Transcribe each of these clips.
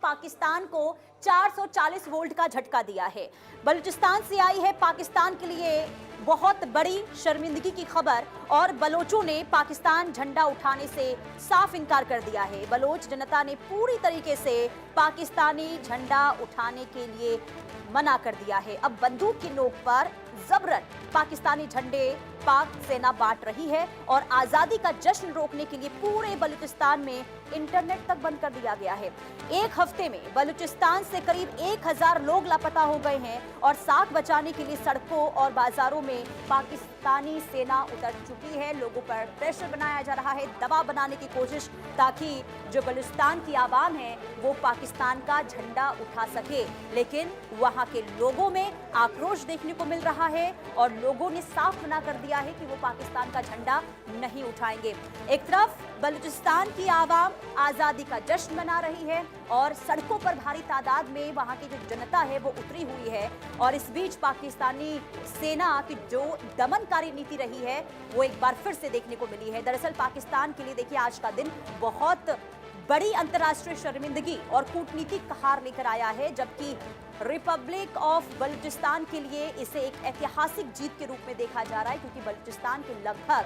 पाकिस्तान को 440 वोल्ट का झटका दिया है। बलूचिस्तान से आई है पाकिस्तान के लिए बहुत बड़ी शर्मिंदगी की खबर और बलोचों ने पाकिस्तान झंडा उठाने से साफ इनकार कर दिया है। बलोच जनता ने पूरी तरीके से पाकिस्तानी झंडा उठाने के लिए मना कर दिया है। अब बंदूक की नोक पर जबरन पाकिस्तानी झंडे पाक सेना बांट रही है और आजादी का जश्न रोकने के लिए पूरे बलूचिस्तान में इंटरनेट तक बंद कर दिया गया है। एक हफ्ते में बलूचिस्तान से करीब 1000 लोग लापता हो गए हैं और साख बचाने के लिए सड़कों और बाजारों में पाकिस्तानी सेना उतर चुकी है। लोगों पर प्रेशर बनाया जा रहा है, दबाव बनाने की कोशिश, ताकि जो बलूचिस्तान की आवाम है वो पाकिस्तान का झंडा उठा सके। लेकिन वहां के लोगों में आक्रोश देखने को मिल रहा है और लोगों ने साफ मना कर दिया है कि वो पाकिस्तान का झंडा नहीं उठाएंगे। एक तरफ बलूचिस्तान की आवाम आजादी का जश्न मना रही है और सड़कों पर भारी तादाद में वहां की जो जनता है वो उतरी हुई है, और इस बीच पाकिस्तानी सेना की जो दमनकारी नीति रही है वो एक बार फिर से देखने को मिली है। दरअसल पाकिस्तान के लिए देखिए आज का दिन बहुत बड़ी अंतर्राष्ट्रीय शर्मिंदगी और कूटनीतिक हार लेकर आया है, जबकि रिपब्लिक ऑफ बलूचिस्तान के लिए इसे एक ऐतिहासिक जीत के रूप में देखा जा रहा है, क्योंकि बलूचिस्तान के लगभग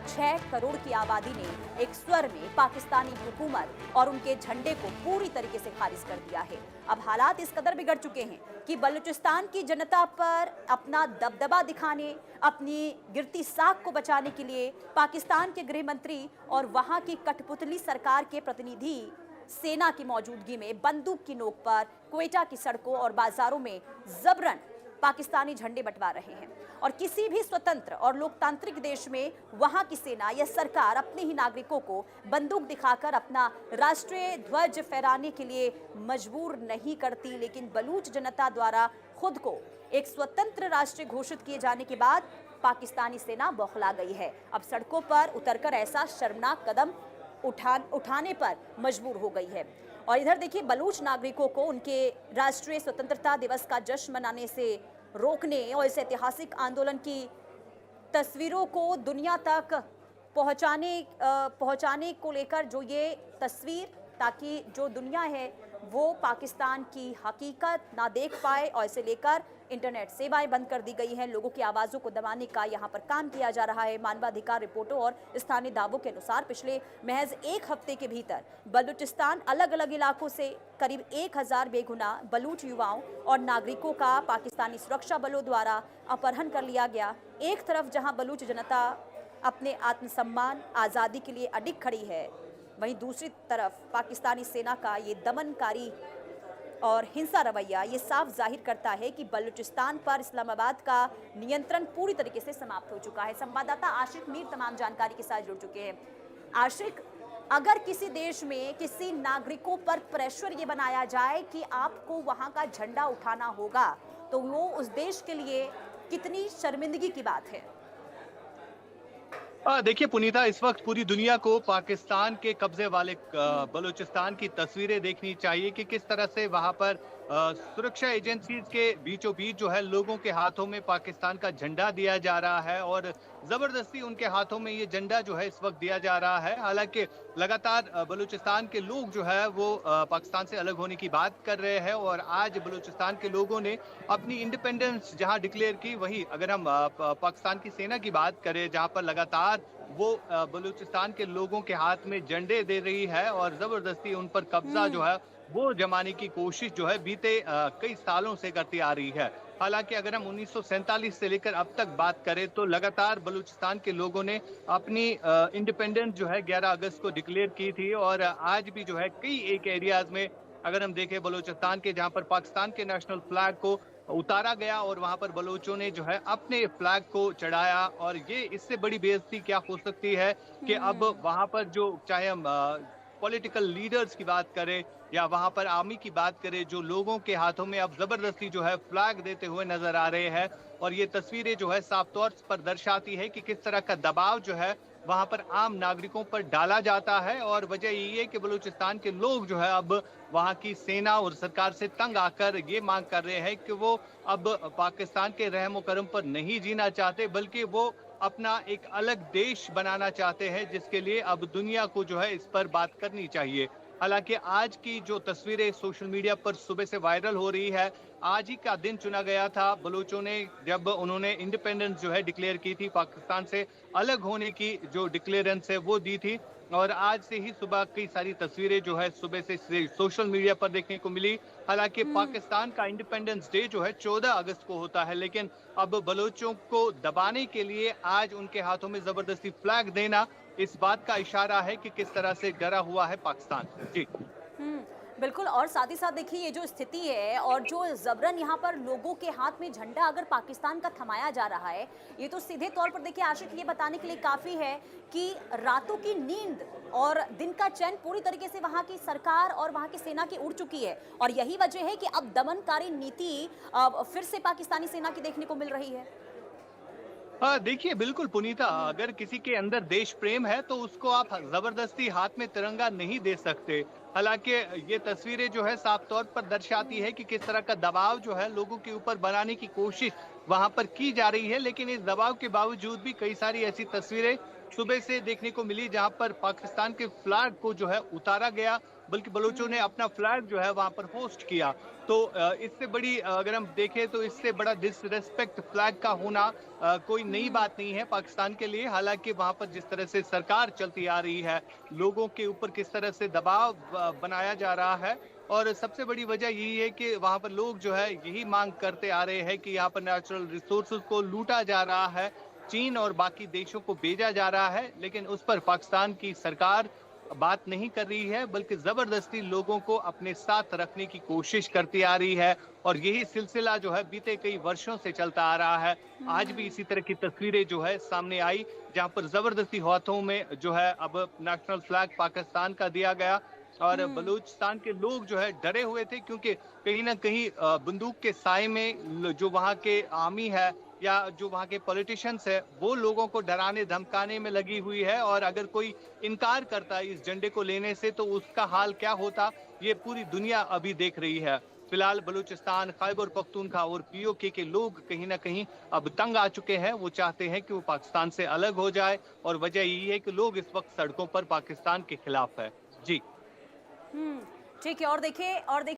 6 करोड़ की आबादी ने एक स्वर में पाकिस्तानी हुकूमत और उनके झंडे को पूरी तरीके से खारिज कर दिया है। अब हालात इस कदर बिगड़ चुके हैं कि बलूचिस्तान की जनता पर अपना दबदबा दिखाने, अपनी गिरती साख को बचाने के लिए पाकिस्तान के गृह मंत्री और वहां की कठपुतली सरकार के प्रतिनिधि सेना की मौजूदगी में बंदूक की नोक पर क्वेटा की सड़कों और बाजारों में जबरन पाकिस्तानी झंडे बंटवा रहे हैं। और किसी भी स्वतंत्र और लोकतांत्रिक देश में वहां की सेना या सरकार अपने ही नागरिकों को बंदूक दिखाकर अपना राष्ट्रीय ध्वज फहराने के लिए मजबूर नहीं करती, लेकिन बलूच जनता द्वारा खुद को एक स्वतंत्र राष्ट्र घोषित किए जाने के बाद पाकिस्तानी सेना बौखला गई है। अब सड़कों पर उतरकर ऐसा शर्मनाक कदम उठाने पर मजबूर हो गई है। और इधर देखिए बलूच नागरिकों को उनके राष्ट्रीय स्वतंत्रता दिवस का जश्न मनाने से रोकने और इस ऐतिहासिक आंदोलन की तस्वीरों को दुनिया तक पहुंचाने को लेकर जो ये तस्वीर, ताकि जो दुनिया है वो पाकिस्तान की हकीकत ना देख पाए, और इसे लेकर इंटरनेट सेवाएं बंद कर दी गई हैं। लोगों की आवाज़ों को दबाने का यहाँ पर काम किया जा रहा है। मानवाधिकार रिपोर्टों और स्थानीय दावों के अनुसार पिछले महज एक हफ्ते के भीतर बलूचिस्तान अलग अलग इलाकों से करीब 1000 बेगुनाह बलूच युवाओं और नागरिकों का पाकिस्तानी सुरक्षा बलों द्वारा अपहरण कर लिया गया। एक तरफ जहाँ बलूच जनता अपने आत्मसम्मान, आज़ादी के लिए अडिग खड़ी है, वहीं दूसरी तरफ पाकिस्तानी सेना का ये दमनकारी और हिंसा रवैया ये साफ जाहिर करता है कि बलूचिस्तान पर इस्लामाबाद का नियंत्रण पूरी तरीके से समाप्त हो चुका है। संवाददाता आशिक मीर तमाम जानकारी के साथ जुड़ चुके हैं। आशिक, अगर किसी देश में किसी नागरिकों पर प्रेशर ये बनाया जाए कि आपको वहां का झंडा उठाना होगा, तो वो उस देश के लिए कितनी शर्मिंदगी की बात है? देखिए पुनीता, इस वक्त पूरी दुनिया को पाकिस्तान के कब्जे वाले बलूचिस्तान की तस्वीरें देखनी चाहिए कि किस तरह से वहां पर सुरक्षा एजेंसीज के बीचों बीच जो है लोगों के हाथों में पाकिस्तान का झंडा दिया जा रहा है और जबरदस्ती उनके हाथों में ये झंडा जो है इस वक्त दिया जा रहा है। हालांकि लगातार बलूचिस्तान के लोग जो है वो पाकिस्तान से अलग होने की बात कर रहे हैं और आज बलूचिस्तान के लोगों ने अपनी इंडिपेंडेंस जहां डिक्लेयर की, वहीं अगर हम पाकिस्तान की सेना की बात करें जहां पर लगातार वो बलूचिस्तान के लोगों के हाथ में झंडे दे रही है और जबरदस्ती उन पर कब्जा जो है वो जमाने की कोशिश जो है बीते कई सालों से करती आ रही है। हालांकि अगर हम 1947 से लेकर अब तक बात करें तो लगातार बलूचिस्तान के लोगों ने अपनी इंडिपेंडेंस जो है 11 अगस्त को डिक्लेयर की थी और आज भी जो है कई एक एरियाज में अगर हम देखें बलूचिस्तान के जहां पर पाकिस्तान के नेशनल फ्लैग को उतारा गया और वहां पर बलोचों ने जो है अपने फ्लैग को चढ़ाया, और ये इससे बड़ी बेइज्जती क्या हो सकती है कि अब वहां पर जो चाहे हम पॉलिटिकल लीडर्स की बात करें या वहां पर आर्मी की बात करें, जो लोगों के हाथों में अब जबरदस्ती जो है फ्लैग देते हुए नजर आ रहे हैं और ये तस्वीरें जो है साफ तौर पर दर्शाती है कि किस तरह का दबाव जो है वहां पर आम नागरिकों पर डाला जाता है। और वजह यही है कि बलूचिस्तान के लोग जो है अब वहां की सेना और सरकार से तंग आकर ये मांग कर रहे हैं कि वो अब पाकिस्तान के रहमो करम पर नहीं जीना चाहते, बल्कि वो अपना एक अलग देश बनाना चाहते हैं, जिसके लिए अब दुनिया को जो है इस पर बात करनी चाहिए। हालांकि आज की जो तस्वीरें सोशल मीडिया पर सुबह से वायरल हो रही है, आज ही का दिन चुना गया था बलूचों ने, जब उन्होंने इंडिपेंडेंस जो है डिक्लेयर की थी, पाकिस्तान से अलग होने की जो डिक्लेरेंस है वो दी थी। और आज से ही सुबह कई सारी तस्वीरें जो है सुबह से सोशल मीडिया पर देखने को मिली। हालांकि पाकिस्तान का इंडिपेंडेंस डे जो है 14 अगस्त को होता है, लेकिन अब बलोचों को दबाने के लिए आज उनके हाथों में जबरदस्ती फ्लैग देना इस बात का इशारा है कि किस तरह से डरा हुआ है पाकिस्तान। जी। हुँ, बिल्कुल। और साथ ही साथ देखिए ये जो स्थिति है और जो ज़बरन यहाँ पर लोगों के हाथ में झंडा अगर पाकिस्तान का थमाया जा रहा है, ये तो सीधे तौर पर देखिए आशिक ये बताने के लिए काफ़ी है कि रातों की नींद और दिन का चैन पूरी तरीके से वहाँ की सरकार और वहाँ की सेना की उड़ चुकी है। और यही वजह है कि अब दमनकारी नीति फिर से पाकिस्तानी सेना की देखने को मिल रही है। हाँ, देखिए बिल्कुल पुनीता, अगर किसी के अंदर देश प्रेम है तो उसको आप जबरदस्ती हाथ में तिरंगा नहीं दे सकते। हालांकि ये तस्वीरें जो है साफ तौर पर दर्शाती है कि किस तरह का दबाव जो है लोगों के ऊपर बनाने की कोशिश वहां पर की जा रही है, लेकिन इस दबाव के बावजूद भी कई सारी ऐसी तस्वीरें सुबह से देखने को मिली जहां पर पाकिस्तान के फ्लैग को जो है उतारा गया, बल्कि बलूचों ने अपना फ्लैग जो है वहां पर होस्ट किया। तो इससे बड़ी अगर हम देखें तो इससे बड़ा डिसरिस्पेक्ट फ्लैग का होना कोई नई बात नहीं है पाकिस्तान के लिए। हालांकि वहां पर जिस तरह से सरकार चलती आ रही है, लोगों के ऊपर किस तरह से दबाव बनाया जा रहा है, और सबसे बड़ी वजह यही है कि वहां पर लोग जो है यही मांग करते आ रहे हैं कि यहाँ पर नेचुरल रिसोर्सेज को लूटा जा रहा है, चीन और बाकी देशों को भेजा जा रहा है, लेकिन उस पर पाकिस्तान की सरकार बात नहीं कर रही है, बल्कि जबरदस्ती लोगों को अपने साथ रखने की कोशिश करती आ रही है। और यही सिलसिला जो है बीते कई वर्षों से चलता आ रहा है। आज भी इसी तरह की तस्वीरें जो है सामने आई, जहां पर जबरदस्ती हाथों में जो है अब नेशनल फ्लैग पाकिस्तान का दिया गया, और बलूचिस्तान के लोग जो है डरे हुए थे, क्योंकि कहीं ना कहीं बंदूक के साए में जो वहां के आर्मी है या जो वहाँ के पॉलिटिशियंस है वो लोगों को डराने धमकाने में लगी हुई है, और अगर कोई इनकार करता है इस झंडे को लेने से तो उसका हाल क्या होता, ये पूरी दुनिया अभी देख रही है। फिलहाल बलूचिस्तान, खैबर पख्तूनख्वा और पीओके के लोग कहीं ना कहीं अब तंग आ चुके हैं। वो चाहते हैं कि वो पाकिस्तान से अलग हो जाए, और वजह यही है कि लोग इस वक्त सड़कों पर पाकिस्तान के खिलाफ है। जी। ठीक है। और देखिए